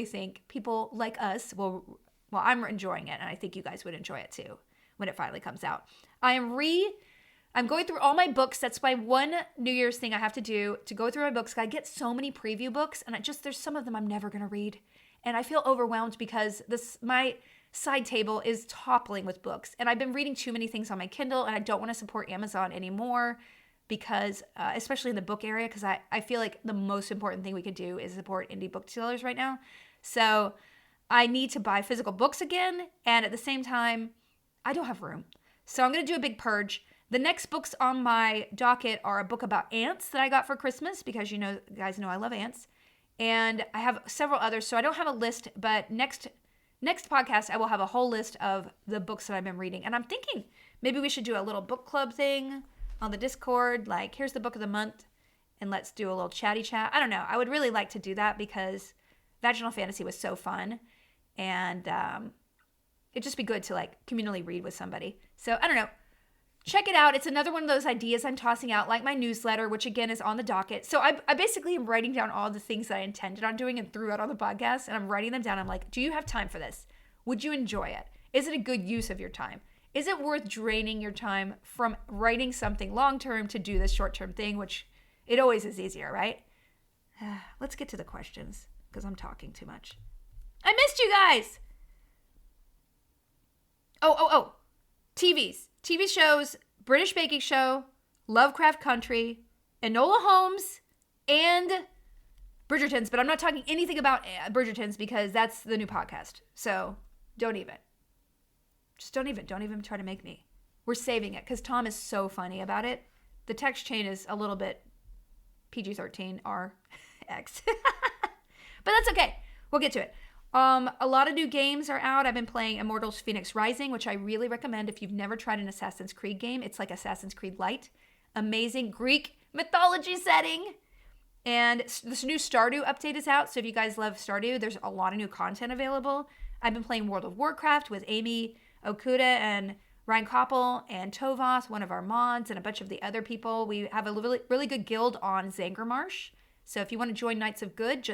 think people like us I'm enjoying it, and I think you guys would enjoy it too when it finally comes out. I'm going through all my books. That's my one New Year's thing I have to do, to go through my books. I get so many preview books, and there's some of them I'm never going to read. And I feel overwhelmed because my side table is toppling with books. And I've been reading too many things on my Kindle, and I don't want to support Amazon anymore because, especially in the book area, because I feel like the most important thing we could do is support indie booksellers right now. So I need to buy physical books again. And at the same time, I don't have room. So I'm going to do a big purge. The next books on my docket are a book about ants that I got for Christmas, because you guys know I love ants. And I have several others, so I don't have a list, but next podcast I will have a whole list of the books that I've been reading. And I'm thinking maybe we should do a little book club thing on the Discord, like here's the book of the month, and let's do a little chatty chat. I don't know. I would really like to do that because Vaginal Fantasy was so fun, and it'd just be good to like communally read with somebody. So I don't know. check it out. It's another one of those ideas I'm tossing out, like my newsletter, which again is on the docket. So I basically am writing down all the things that I intended on doing and threw out on the podcast, and I'm writing them down. I'm like, do you have time for this? Would you enjoy it? Is it a good use of your time? Is it worth draining your time from writing something long-term to do this short-term thing, which it always is easier, right? Let's get to the questions because I'm talking too much. I missed you guys. Oh. TV shows, British Baking Show, Lovecraft Country, Enola Holmes, and Bridgertons. But I'm not talking anything about Bridgertons because that's the new podcast. So don't even. Just don't even try to make me. We're saving it because Tom is so funny about it. The text chain is a little bit PG-13 RX. But that's okay. We'll get to it. A lot of new games are out. I've been playing Immortals Phoenix Rising, which I really recommend if you've never tried an Assassin's Creed game. It's like Assassin's Creed Light. Amazing Greek mythology setting. And this new Stardew update is out. So if you guys love Stardew, there's a lot of new content available. I've been playing World of Warcraft with Amy Okuda and Ryan Koppel and Tovas, one of our mods, and a bunch of the other people. We have a really good guild on Zangarmarsh. So if you want to join Knights of Good,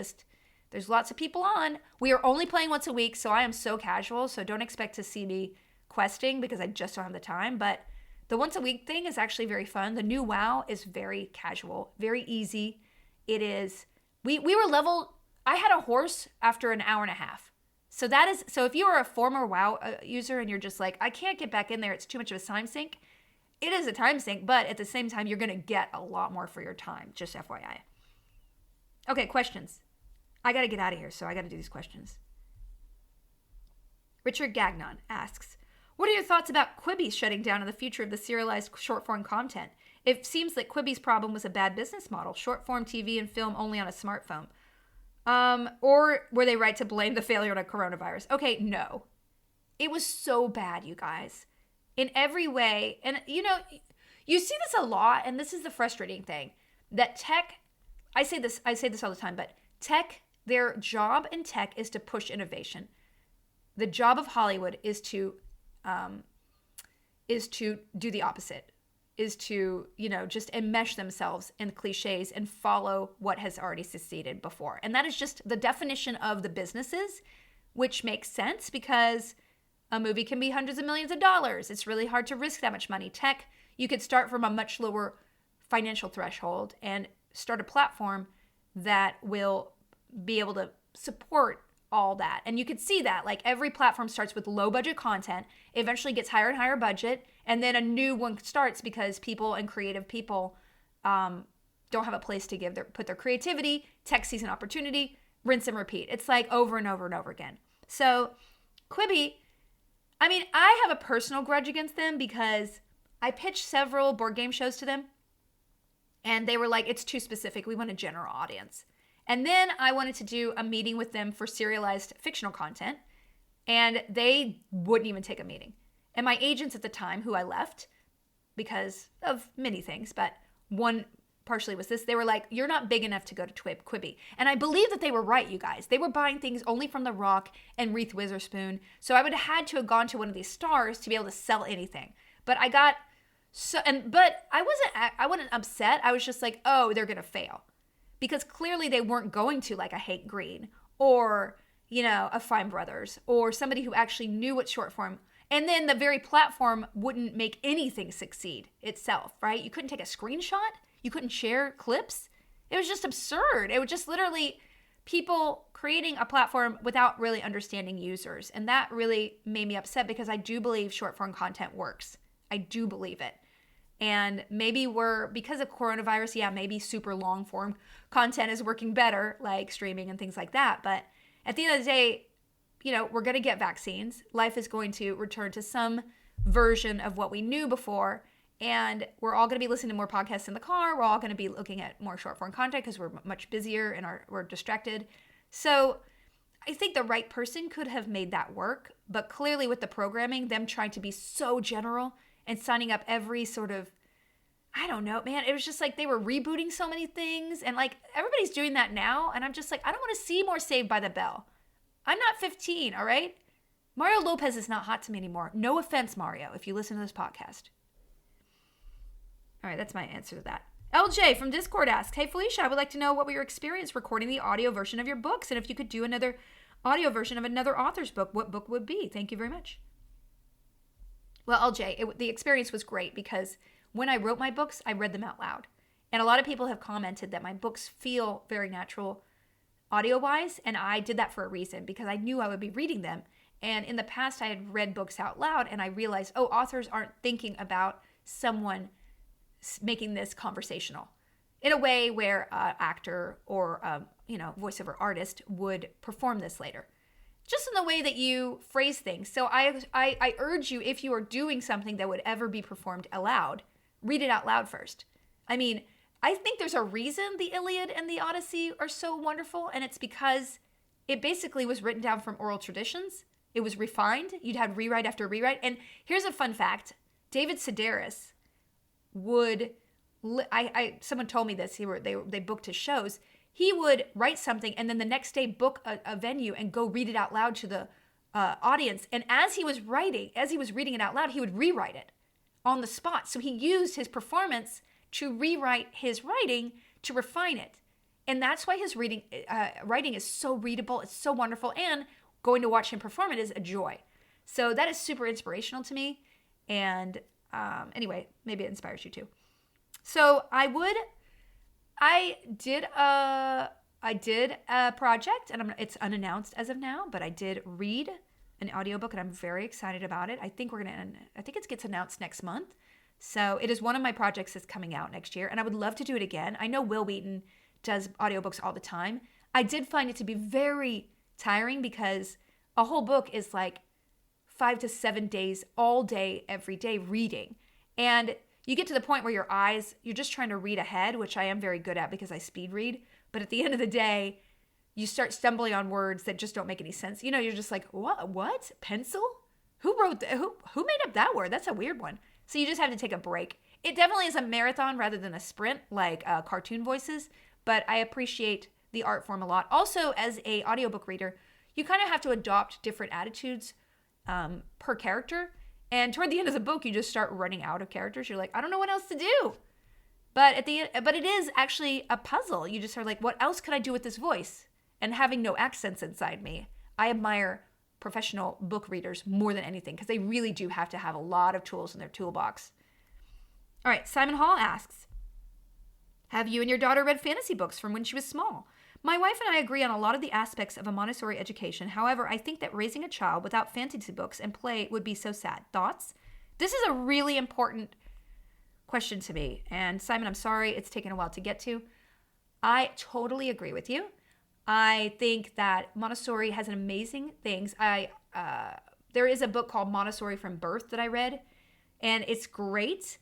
there's lots of people on. We are only playing once a week, so I am so casual. So don't expect to see me questing because I just don't have the time. But the once a week thing is actually very fun. The new WoW is very casual, very easy. It is. We were level. I had a horse after an hour and a half. So if you are a former WoW user and you're just like, I can't get back in there, it's too much of a time sink. It is a time sink, but at the same time, you're going to get a lot more for your time. Just FYI. Okay, questions. I got to get out of here, so I got to do these questions. Richard Gagnon asks, what are your thoughts about Quibi shutting down in the future of the serialized short-form content? It seems that Quibi's problem was a bad business model, short-form TV and film only on a smartphone. Or were they right to blame the failure on coronavirus? Okay, no. It was so bad, you guys. In every way. And, you see this a lot, and this is the frustrating thing. That tech, I say this all the time, but tech, their job in tech is to push innovation. The job of Hollywood is to do the opposite, is to, just enmesh themselves in cliches and follow what has already succeeded before. And that is just the definition of the businesses, which makes sense because a movie can be hundreds of millions of dollars. It's really hard to risk that much money. Tech, you could start from a much lower financial threshold and start a platform that will be able to support all that. And you could see that, like every platform starts with low budget content, eventually gets higher and higher budget, and then a new one starts because people and creative people don't have a place to put their creativity. Tech sees an opportunity, rinse and repeat. It's like over and over and over again. So Quibi, I have a personal grudge against them because I pitched several board game shows to them and they were like, it's too specific. We want a general audience. And then I wanted to do a meeting with them for serialized fictional content, and they wouldn't even take a meeting. And my agents at the time, who I left because of many things, but one partially was this, they were like, you're not big enough to go to Quibi. And I believe that they were right, you guys. They were buying things only from The Rock and Reese Witherspoon. So I would have had to have gone to one of these stars to be able to sell anything. But I got but I wasn't upset. I was just like, oh, they're going to fail. Because clearly they weren't going to like a Hank Green or, a Fine Brothers or somebody who actually knew what short form. And then the very platform wouldn't make anything succeed itself, right? You couldn't take a screenshot. You couldn't share clips. It was just absurd. It was just literally people creating a platform without really understanding users. And that really made me upset because I do believe short form content works. I do believe it. And maybe because of coronavirus, maybe super long form content is working better, like streaming and things like that. But at the end of the day, we're going to get vaccines. Life is going to return to some version of what we knew before. And we're all going to be listening to more podcasts in the car. We're all going to be looking at more short form content because we're much busier and we're distracted. So I think the right person could have made that work. But clearly with the programming, them trying to be so general and signing up every sort of, I don't know, man. It was just like they were rebooting so many things. And like everybody's doing that now. And I'm just like, I don't want to see more Saved by the Bell. I'm not 15, all right? Mario Lopez is not hot to me anymore. No offense, Mario, if you listen to this podcast. All right, that's my answer to that. LJ from Discord asks, hey, Felicia, I would like to know what your experience recording the audio version of your books, and if you could do another audio version of another author's book, what book would be? Thank you very much. Well, LJ, the experience was great because when I wrote my books, I read them out loud. And a lot of people have commented that my books feel very natural audio-wise, and I did that for a reason because I knew I would be reading them. And in the past, I had read books out loud, and I realized, authors aren't thinking about someone making this conversational in a way where an actor or voiceover artist would perform this later, just in the way that you phrase things. So I urge you, if you are doing something that would ever be performed aloud, read it out loud first. I mean, I think there's a reason the Iliad and the Odyssey are so wonderful, and it's because it basically was written down from oral traditions. It was refined. You'd had rewrite after rewrite. And here's a fun fact. David Sedaris would, someone told me this, they booked his shows. He would write something and then the next day book a venue and go read it out loud to the audience. And as he was reading it out loud, he would rewrite it on the spot. So he used his performance to rewrite his writing to refine it. And that's why his writing is so readable. It's so wonderful. And going to watch him perform it is a joy. So that is super inspirational to me. And anyway, maybe it inspires you too. So I did a project, and it's unannounced as of now, but I did read an audiobook, and I'm very excited about it. I think it gets announced next month. So it is one of my projects that's coming out next year, and I would love to do it again. I know Will Wheaton does audiobooks all the time. I did find it to be very tiring because a whole book is like 5 to 7 days, all day, every day reading. And you get to the point where you're just trying to read ahead, which I am very good at because I speed read. But at the end of the day, you start stumbling on words that just don't make any sense. You're just like, what? Pencil? Who wrote that? Who made up that word? That's a weird one. So you just have to take a break. It definitely is a marathon rather than a sprint like cartoon voices, but I appreciate the art form a lot. Also, as a audiobook reader, you kind of have to adopt different attitudes per character. And toward the end of the book, you just start running out of characters. You're like, I don't know what else to do. But it is actually a puzzle. You just are like, what else could I do with this voice? And having no accents inside me. I admire professional book readers more than anything because they really do have to have a lot of tools in their toolbox. All right, Simon Hall asks, have you and your daughter read fantasy books from when she was small? My wife and I agree on a lot of the aspects of a Montessori education. However, I think that raising a child without fantasy books and play would be so sad. Thoughts? This is a really important question to me. And Simon, I'm sorry it's taken a while to get to. I totally agree with you. I think that Montessori has amazing things. There is a book called Montessori from Birth that I read, and it's great.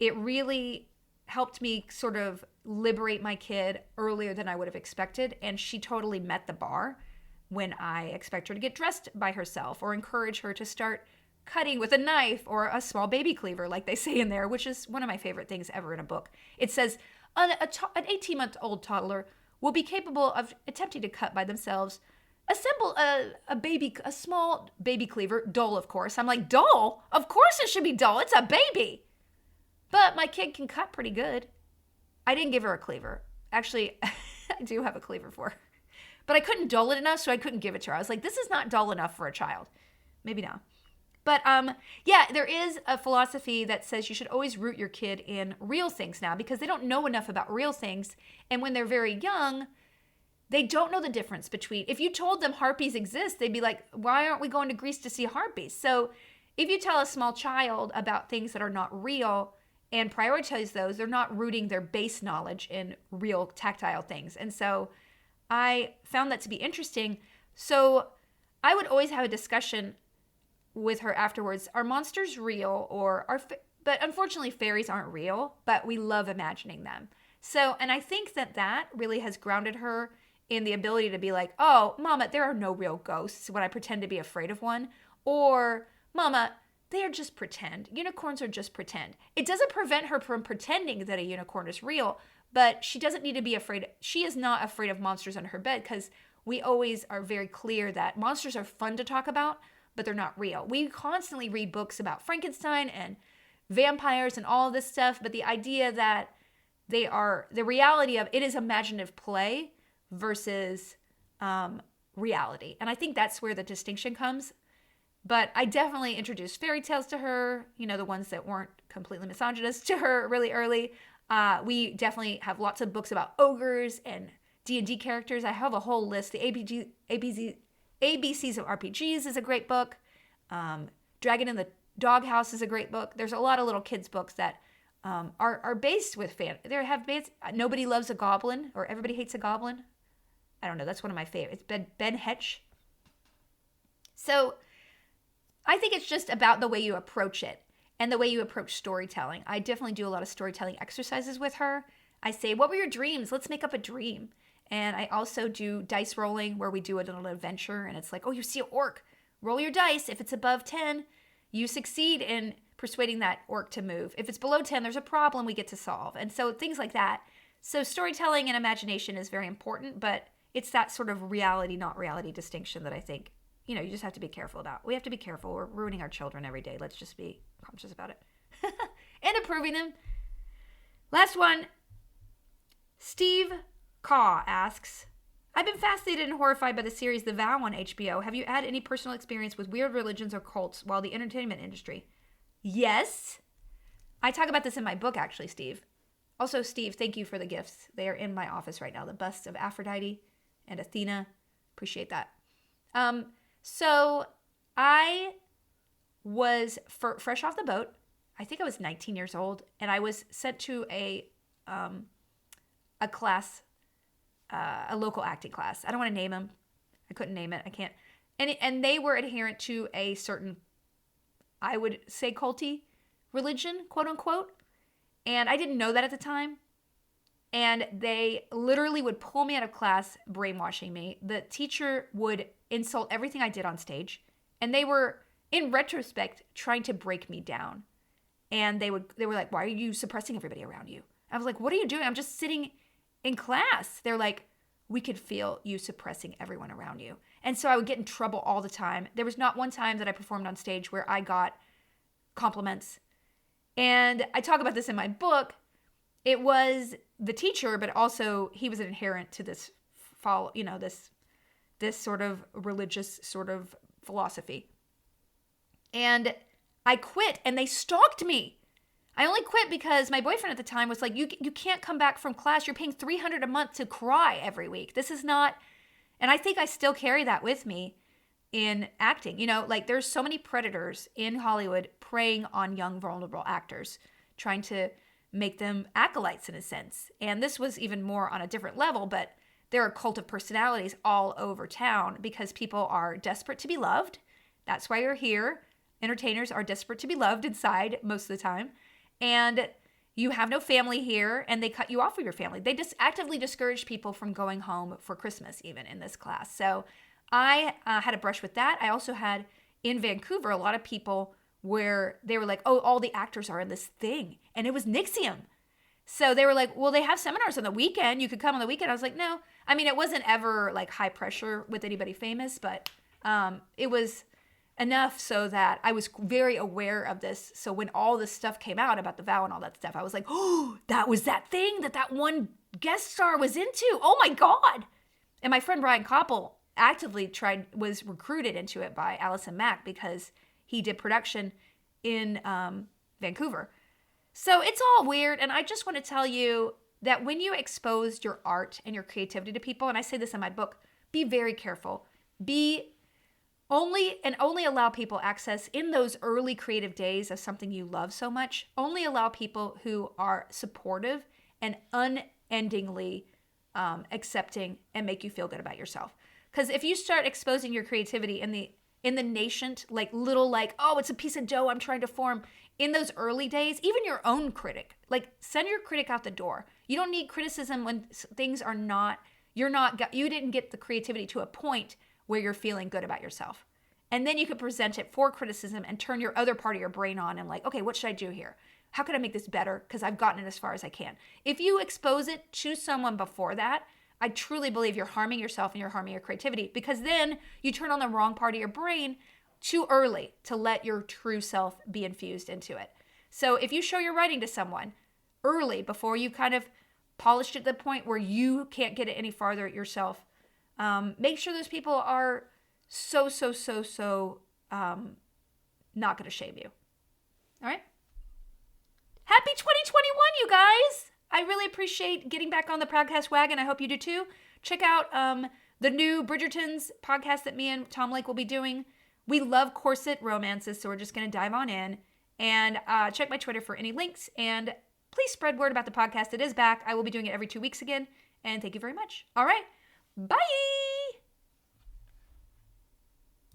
It really helped me sort of liberate my kid earlier than I would have expected, and she totally met the bar when I expect her to get dressed by herself or encourage her to start cutting with a knife or a small baby cleaver, like they say in there, which is one of my favorite things ever in a book. It says an 18-month-old toddler will be capable of attempting to cut by themselves. Assemble a small baby cleaver, dull of course. I'm like, dull? Of course it should be dull. It's a baby. But my kid can cut pretty good. I didn't give her a cleaver. Actually, I do have a cleaver for her. But I couldn't dull it enough, so I couldn't give it to her. I was like, this is not dull enough for a child. Maybe not. But yeah, there is a philosophy that says you should always root your kid in real things now because they don't know enough about real things. And when they're very young, they don't know the difference between, if you told them harpies exist, they'd be like, why aren't we going to Greece to see harpies? So if you tell a small child about things that are not real and prioritize those, they're not rooting their base knowledge in real tactile things. And so I found that to be interesting. So I would always have a discussion with her afterwards. Are monsters real but unfortunately fairies aren't real, but we love imagining them. So, and I think that really has grounded her in the ability to be like, oh, Mama, there are no real ghosts when I pretend to be afraid of one. Or, Mama, they are just pretend. Unicorns are just pretend. It doesn't prevent her from pretending that a unicorn is real, but she doesn't need to be afraid. She is not afraid of monsters under her bed because we always are very clear that monsters are fun to talk about, but they're not real. We constantly read books about Frankenstein and vampires and all of this stuff, but the idea that they are, the reality of it is imaginative play versus reality. And I think that's where the distinction comes. But I definitely introduced fairy tales to her, the ones that weren't completely misogynist to her really early. We definitely have lots of books about ogres and D&D characters. I have a whole list. The ABCs of RPGs is a great book. Dragon in the Doghouse is a great book. There's a lot of little kids' books that are based with Nobody Loves a Goblin, or Everybody Hates a Goblin. I don't know. That's one of my favorites. It's Ben Hetch. So I think it's just about the way you approach it and the way you approach storytelling. I definitely do a lot of storytelling exercises with her. I say, what were your dreams? Let's make up a dream. And I also do dice rolling, where we do a little adventure, and it's like, oh, you see an orc. Roll your dice. If it's above 10, you succeed in persuading that orc to move. If it's below 10, there's a problem we get to solve. And so things like that. So storytelling and imagination is very important, but it's that sort of reality, not reality distinction that I think, you just have to be careful about. We have to be careful. We're ruining our children every day. Let's just be conscious about it. And approving them. Last one. Steve Caw asks, I've been fascinated and horrified by the series The Vow on HBO. Have you had any personal experience with weird religions or cults while the entertainment industry? Yes. I talk about this in my book, actually, Steve. Also, Steve, thank you for the gifts. They are in my office right now. The busts of Aphrodite and Athena. Appreciate that. So I was fresh off the boat. I think I was 19 years old, and I was sent to a class, a local acting class. I don't want to name them. I couldn't name it. I can't. And they were adherent to a certain, I would say, culty religion, quote unquote. And I didn't know that at the time. And they literally would pull me out of class, brainwashing me. The teacher would insult everything I did on stage. And they were, in retrospect, trying to break me down. And they were like, why are you suppressing everybody around you? I was like, what are you doing? I'm just sitting in class. They're like, we could feel you suppressing everyone around you. And so I would get in trouble all the time. There was not one time that I performed on stage where I got compliments. And I talk about this in my book. It was the teacher, but also he was an adherent to this this sort of religious sort of philosophy. And I quit, and they stalked me. I only quit because my boyfriend at the time was like, you can't come back from class. You're paying $300 a month to cry every week. This is not, and I think I still carry that with me in acting. There's so many predators in Hollywood preying on young, vulnerable actors, trying to make them acolytes in a sense. And this was even more on a different level, but there are a cult of personalities all over town because people are desperate to be loved. That's why you're here. Entertainers are desperate to be loved inside most of the time. And you have no family here, and they cut you off from your family. They just actively discourage people from going home for Christmas, even in this class. So I had a brush with that. I also had in Vancouver a lot of people where they were like, oh, all the actors are in this thing. And it was Nixium. So they were like, well, they have seminars on the weekend. You could come on the weekend. I was like, no. I mean, it wasn't ever like high pressure with anybody famous, but it was enough so that I was very aware of this. So when all this stuff came out about the vow and all that stuff, I was like, oh, that was that thing that one guest star was into. Oh my God. And my friend Brian Koppel actively was recruited into it by Allison Mack because he did production in Vancouver. So it's all weird. And I just want to tell you that when you expose your art and your creativity to people, and I say this in my book, be very careful. Only allow people access in those early creative days of something you love so much. Only allow people who are supportive and unendingly accepting and make you feel good about yourself. Because if you start exposing your creativity in the nascent, oh, it's a piece of dough I'm trying to form, in those early days, even your own critic, send your critic out the door. You don't need criticism when things are not, you didn't get the creativity to a point where you're feeling good about yourself. And then you could present it for criticism and turn your other part of your brain on and okay, what should I do here? How can I make this better? Because I've gotten it as far as I can. If you expose it to someone before that, I truly believe you're harming yourself and you're harming your creativity, because then you turn on the wrong part of your brain too early to let your true self be infused into it. So if you show your writing to someone early, before you kind of polished it to the point where you can't get it any farther yourself, make sure those people are so not going to shame you. All right? Happy 2021, you guys! I really appreciate getting back on the podcast wagon. I hope you do too. Check out the new Bridgertons podcast that me and Tom Lake will be doing. We love corset romances, so we're just going to dive on in. And check my Twitter for any links. And please spread word about the podcast. It is back. I will be doing it every 2 weeks again. And thank you very much. All right. Bye!